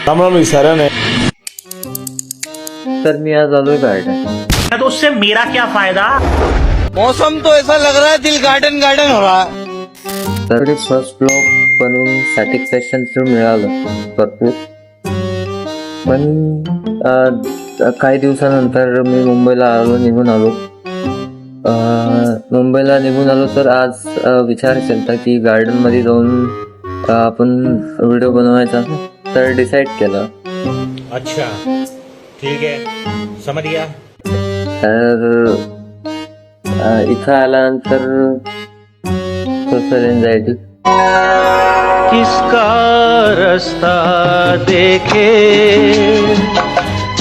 तर मी आज आलोय गार्डन. तो उससे मेरा क्या फायदा? मौसम तो ऐसा लग रहा है दिल गार्डन गार्डन हो रहा है. तर फर्स्ट ब्लॉग बनवून सॅटिस्फॅक्शन तर मिळालं भरपूर. पण काही दिवसानंतर मी मुंबईला निघून आलो. मुंबईला निघून आलो तर आज विचार केला की गार्डन मध्ये जाऊन आपण व्हिडिओ बनवायचा. तर डिसाईड केलं. अच्छा ठीक है, समझ गया. तर इथं आल्यानंतर सोशल एन्झायटी. किसका रास्ता देखे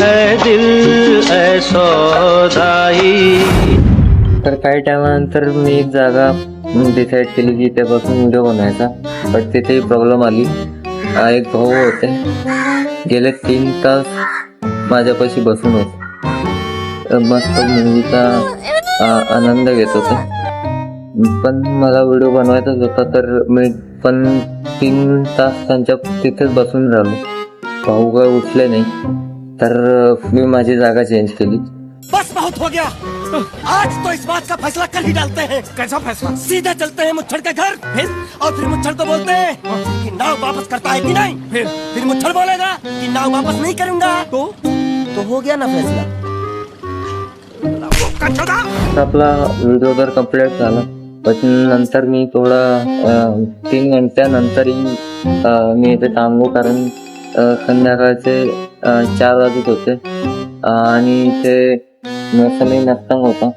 ऐ दिल ऐ सौदाई. तर काही टायमानंतर मी एक जागा डिसाईड केली की त्यापासून व्हिडिओ बनवायचा. पण तिथेही प्रॉब्लेम आली. एक भाऊ होते, गेले 3 तास माझ्यापाशी बसून होते. मस्त मूवीचा आनंद घेत होते. पण मला व्हिडिओ बनवायचाच होता. तर मी पण 3 तास त्यांच्या तिथेच बसून राहिलो. भाऊ काय उठले नाही. तर मी माझी जागा चेंज केली. बस बहुत हो गया. आज तो इस बात का फैसला कर ही डालते हैं. कैसा फैसला? सीधे चलते हैं मुच्छड़ के घर. फिर मुच्छड़ को बोलते हैं कि नाव वापस करता है कि नहीं. फिर मुच्छड़ बोलेगा कि नाव वापस नहीं करूंगा. तो हो गया ना फैसला. आपला व्हिडिओ तर कम्प्लीट झाला. पण नंतर मी थोडा 3 घंट्यानंतरही मी इथे थांबलो. कारण संध्याकाळचे 4 वाजत होते आणि इथे मौसमही नसताना होता.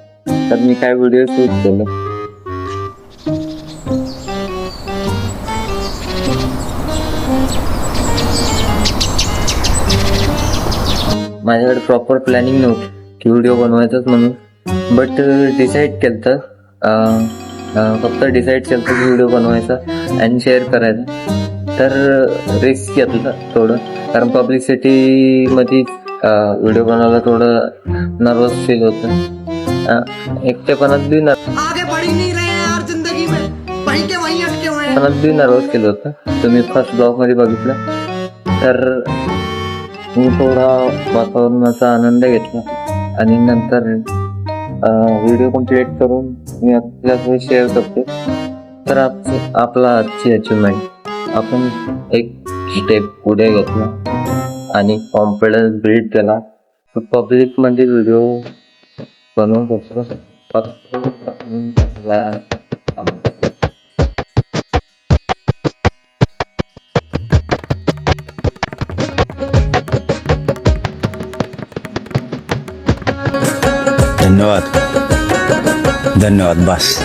तर मी काय व्हिडिओ शूट केलं. माझ्याकडे प्रॉपर प्लॅनिंग नव्हती की व्हिडिओ बनवायचाच म्हणून. बट डिसाईड केलं. फक्त डिसाईड केलं की व्हिडिओ बनवायचा आणि शेअर करायचा. तर रिस्क घेतलं थोडं. कारण पब्लिसिटीमध्ये व्हिडिओ बनवायला थोडं नर्वस फील होतं. एकटेपणात बी आगे बढ़ ही नहीं रहे यार जिंदगी में. वहीं के वहीं अटके हुए हैं. नर्वस फील होतं. तुम्ही फर्स्ट ब्लॉग मध्ये बघितलं. तर मी थोडा वातावरणाचा आनंद घेतला आणि नंतर व्हिडिओ कम्प्लीट करून मी आपल्याला शेअर करतो. तर आपला आजची अचिव्हमेंट, आपण एक स्टेप पुढे घेतला आणि कॉन्फिडन्स बिल्ड केला. पब्लिक मध्ये व्हिडिओ बनवून बसलो. धन्यवाद धन्यवाद. बस.